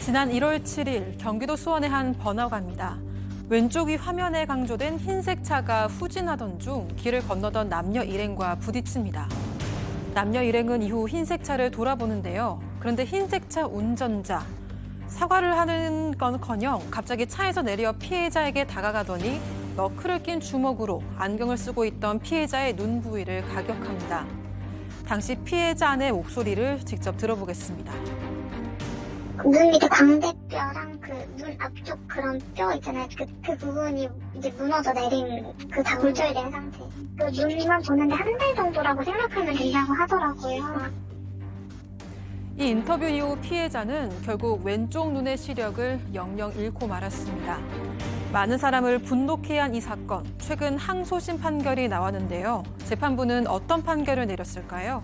지난 1월 7일 경기도 수원의 한 번화가입니다. 왼쪽이 화면에 강조된 흰색 차가 후진하던 중 길을 건너던 남녀 일행과 부딪힙니다. 남녀 일행은 이후 흰색 차를 돌아보는데요. 그런데 흰색 차 운전자, 사과를 하는 건커녕 갑자기 차에서 내려 피해자에게 다가가더니 너클을 낀 주먹으로 안경을 쓰고 있던 피해자의 눈 부위를 가격합니다. 당시 피해자 아내 목소리를 직접 들어보겠습니다. 눈 밑에 광대뼈랑 그 눈 앞쪽 그런 뼈 있잖아요. 그 부분이 이제 무너져 내린 그 다 골절된 상태. 그 눈만 보는데 한 달 정도라고 생각하면 된다고 하더라고요. 이 인터뷰 이후 피해자는 결국 왼쪽 눈의 시력을 영영 잃고 말았습니다. 많은 사람을 분노케 한 이 사건, 최근 항소심 판결이 나왔는데요. 재판부는 어떤 판결을 내렸을까요?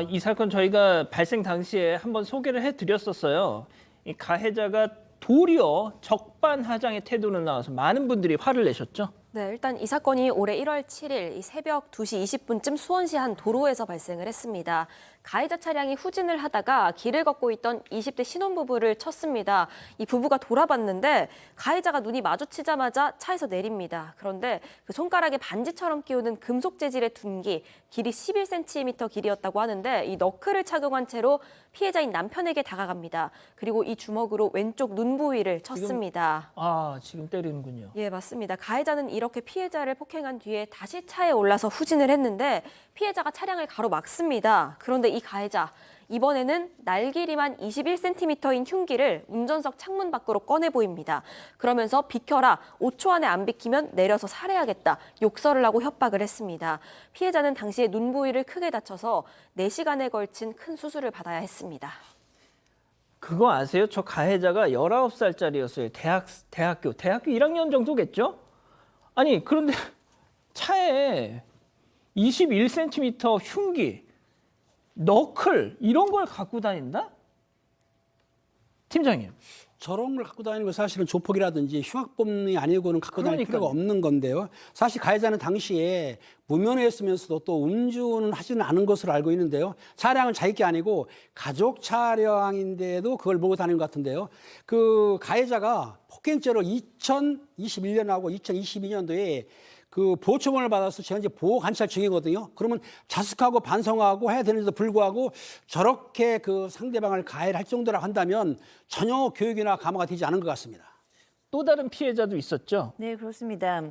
이 사건 저희가 발생 당시에 한번 소개를 해드렸었어요. 이 가해자가 도리어 적반하장의 태도로 나와서 많은 분들이 화를 내셨죠. 네, 일단 이 사건이 올해 1월 7일 새벽 2시 20분쯤 수원시 한 도로에서 발생을 했습니다. 가해자 차량이 후진을 하다가 길을 걷고 있던 20대 신혼부부를 쳤습니다. 이 부부가 돌아봤는데 가해자가 눈이 마주치자마자 차에서 내립니다. 그런데 그 손가락에 반지처럼 끼우는 금속 재질의 둔기, 길이 11cm 길이었다고 하는데 이 너클을 착용한 채로 피해자인 남편에게 다가갑니다. 그리고 이 주먹으로 왼쪽 눈 부위를 쳤습니다. 지금 때리는군요. 예, 맞습니다. 가해자는 이렇게 피해자를 폭행한 뒤에 다시 차에 올라서 후진을 했는데 피해자가 차량을 가로막습니다. 그런데 이 가해자, 이번에는 날 길이만 21cm인 흉기를 운전석 창문 밖으로 꺼내 보입니다. 그러면서 비켜라, 5초 안에 안 비키면 내려서 살해하겠다, 욕설을 하고 협박을 했습니다. 피해자는 당시에 눈 부위를 크게 다쳐서 4시간에 걸친 큰 수술을 받아야 했습니다. 그거 아세요? 저 가해자가 19살짜리였어요. 대학교 1학년 정도겠죠? 아니, 그런데 차에 21cm 흉기, 너클 이런 걸 갖고 다닌다? 팀장님. 저런 걸 갖고 다니는 건 사실은 조폭이라든지 흉악범이 아니고는 갖고 다닐 그러니까요. 필요가 없는 건데요. 사실 가해자는 당시에 무면허였으면서도 또 운전은 하지는 않은 것으로 알고 있는데요. 차량은 자기 게 아니고 가족 차량인데도 그걸 몰고 다니는 것 같은데요. 그 가해자가 폭행죄로 2021년하고 2022년도에 그 보호처분을 받아서 현재 보호관찰 중이거든요. 그러면 자숙하고 반성하고 해야 되는데도 불구하고 저렇게 그 상대방을 가해할 정도라고 한다면 전혀 교육이나 감화가 되지 않은 것 같습니다. 또 다른 피해자도 있었죠? 네, 그렇습니다.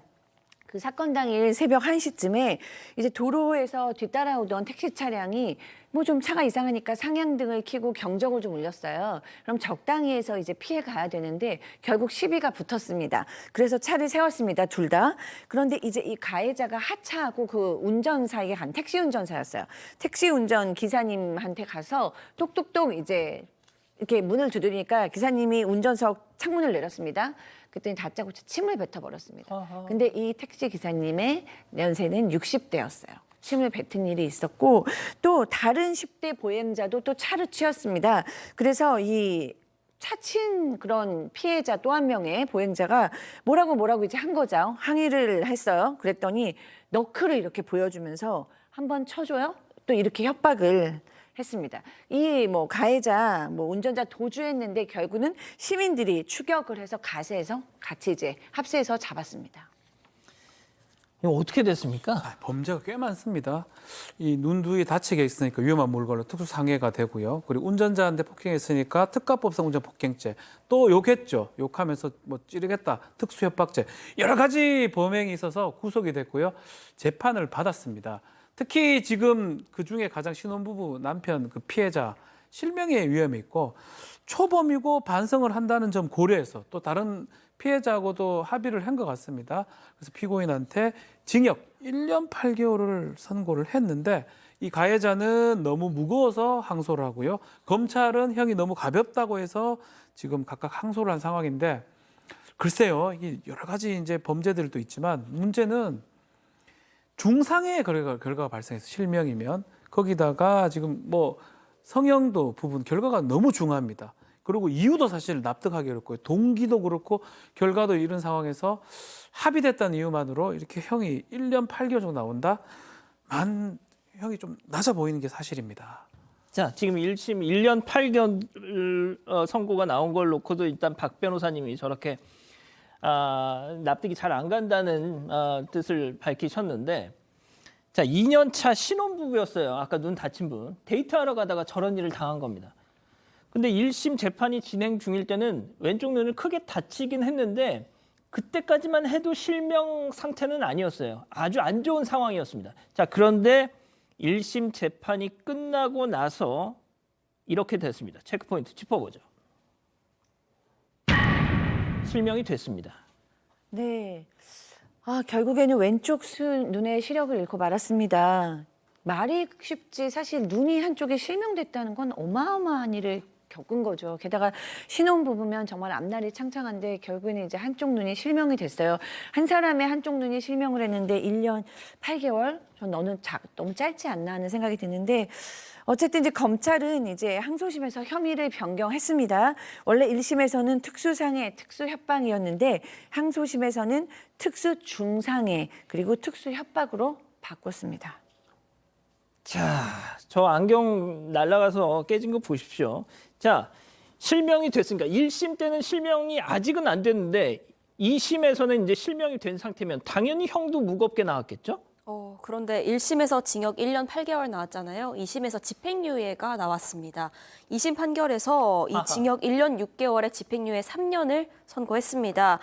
그 사건 당일 새벽 1시쯤에 이제 도로에서 뒤따라오던 택시 차량이 뭐 좀 차가 이상하니까 상향등을 켜고 경적을 좀 울렸어요. 그럼 적당히 해서 이제 피해 가야 되는데 결국 시비가 붙었습니다. 그래서 차를 세웠습니다, 둘 다. 그런데 이제 이 가해자가 하차하고 그 운전사에게 간 택시 운전사였어요. 택시 운전 기사님한테 가서 똑똑똑 이제 이렇게 문을 두드리니까 기사님이 운전석 창문을 내렸습니다. 그랬더니 다짜고짜 침을 뱉어버렸습니다. 근데 이 택시 기사님의 연세는 60대였어요. 침을 뱉은 일이 있었고 또 다른 10대 보행자도 또 차를 치었습니다. 그래서 이 차친 그런 피해자 또 한 명의 보행자가 뭐라고 이제 한 거죠. 항의를 했어요. 그랬더니 너클을 이렇게 보여주면서 한번 쳐줘요? 또 이렇게 협박을 했습니다. 이 뭐 가해자 운전자 도주했는데 결국은 시민들이 추격을 해서 가세해서 같이 이제 합세해서 잡았습니다. 이거 어떻게 됐습니까? 범죄가 꽤 많습니다. 이 눈 뒤에 다치게 있으니까 위험한 물건으로 특수상해가 되고요. 그리고 운전자한테 폭행했으니까 특가법상 운전폭행죄. 또 욕했죠. 욕하면서 뭐 찌르겠다. 특수협박죄. 여러 가지 범행이 있어서 구속이 됐고요. 재판을 받았습니다. 특히 지금 그중에 가장 신혼부부 남편 그 피해자 실명의 위험이 있고 초범이고 반성을 한다는 점 고려해서 또 다른 피해자하고도 합의를 한 것 같습니다. 그래서 피고인한테 징역 1년 8개월을 선고를 했는데 이 가해자는 너무 무거워서 항소를 하고요. 검찰은 형이 너무 가볍다고 해서 지금 각각 항소를 한 상황인데 글쎄요. 이 여러 가지 이제 범죄들도 있지만 문제는 중상해의 결과가 발생해서 실명이면 거기다가 지금 뭐 성형도 부분 결과가 너무 중합니다. 그리고 이유도 사실 납득하기 어렵고요. 동기도 그렇고 결과도 이런 상황에서 합의됐다는 이유만으로 이렇게 형이 1년 8개월 정도 나온다? 형이 좀 낮아 보이는 게 사실입니다. 자, 지금 1심 1년 8개월 선고가 나온 걸 놓고도 일단 박 변호사님이 저렇게 납득이 잘 안 간다는 뜻을 밝히셨는데, 자, 2년 차 신혼부부였어요. 아까 눈 다친 분. 데이트하러 가다가 저런 일을 당한 겁니다. 근데 1심 재판이 진행 중일 때는 왼쪽 눈을 크게 다치긴 했는데 그때까지만 해도 실명 상태는 아니었어요. 아주 안 좋은 상황이었습니다. 자, 그런데 1심 재판이 끝나고 나서 이렇게 됐습니다. 체크포인트 짚어보죠. 실명이 됐습니다. 네. 결국에는 왼쪽 눈의 시력을 잃고 말았습니다. 말이 쉽지 사실 눈이 한쪽에 실명됐다는 건 어마어마한 일을 겪은 거죠. 게다가 신혼부부면 정말 앞날이 창창한데 결국에는 이제 한쪽 눈이 실명이 됐어요. 한 사람의 한쪽 눈이 실명을 했는데 1년 8개월? 전 너무 짧지 않나 하는 생각이 드는데 어쨌든 이제 검찰은 이제 항소심에서 혐의를 변경했습니다. 원래 1심에서는 특수상해, 특수협박이었는데 항소심에서는 특수중상해 그리고 특수협박으로 바꿨습니다. 자, 저 안경 날아가서 깨진 거 보십시오. 자, 실명이 됐으니까 1심 때는 실명이 아직은 안 됐는데 2심에서는 이제 실명이 된 상태면 당연히 형도 무겁게 나왔겠죠? 그런데 1심에서 징역 1년 8개월 나왔잖아요. 2심에서 집행유예가 나왔습니다. 2심 판결에서 이 징역 1년 6개월에 집행유예 3년을 선고했습니다.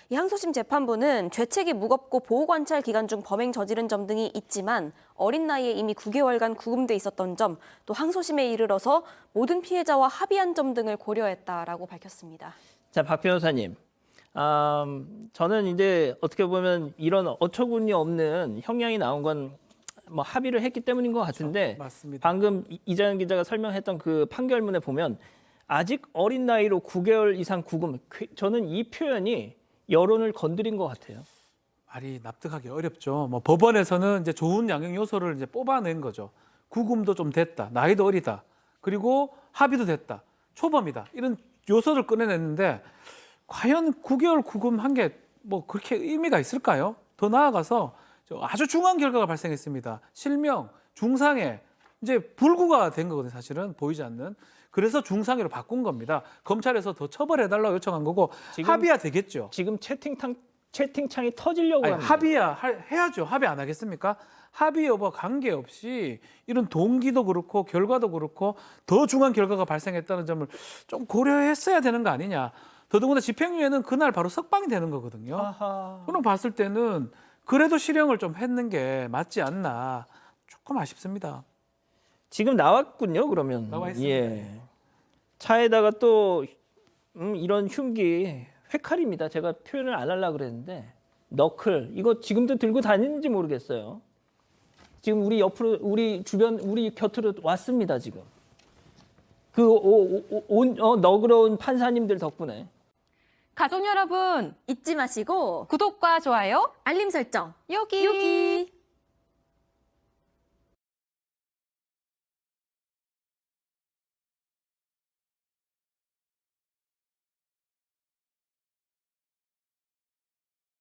이 항소심 재판부는 죄책이 무겁고 보호관찰 기간 중 범행 저지른 점 등이 있지만 어린 나이에 이미 9개월간 구금돼 있었던 점, 또 항소심에 이르러서 모든 피해자와 합의한 점 등을 고려했다라고 밝혔습니다. 자, 박 변호사님. 저는 이제 어떻게 보면 이런 어처구니 없는 형량이 나온 건 뭐 합의를 했기 때문인 것 같은데, 맞습니다. 방금 이자연 기자가 설명했던 그 판결문에 보면 아직 어린 나이로 9개월 이상 구금, 저는 이 표현이 여론을 건드린 것 같아요. 말이 납득하기 어렵죠. 뭐 법원에서는 이제 좋은 양형 요소를 이제 뽑아낸 거죠. 구금도 좀 됐다, 나이도 어리다, 그리고 합의도 됐다, 초범이다, 이런 요소를 꺼내냈는데 과연 9개월 구금한 게 뭐 그렇게 의미가 있을까요? 더 나아가서 아주 중한 결과가 발생했습니다. 실명, 중상해, 이제 불구가 된 거거든요. 사실은 보이지 않는. 그래서 중상해로 바꾼 겁니다. 검찰에서 더 처벌해달라고 요청한 거고 합의야 되겠죠. 지금 채팅창이 터지려고 합니다. 합의야 해야죠. 합의 안 하겠습니까? 합의 여부와 관계없이 이런 동기도 그렇고 결과도 그렇고 더 중한 결과가 발생했다는 점을 좀 고려했어야 되는 거 아니냐. 더더군다나 집행유예는 그날 바로 석방이 되는 거거든요. 그럼 봤을 때는 그래도 실형을 좀 했는 게 맞지 않나. 조금 아쉽습니다. 지금 나왔군요. 그러면 나와 있습니다. 예. 차에다가 또 이런 흉기, 회칼입니다. 제가 표현을 안 하려고 그랬는데 너클, 이거 지금도 들고 다니는지 모르겠어요. 지금 우리 옆으로, 우리 주변, 우리 곁으로 왔습니다. 지금 그 너그러운 판사님들 덕분에. 가족 여러분, 잊지 마시고 구독과 좋아요, 알림 설정 여기.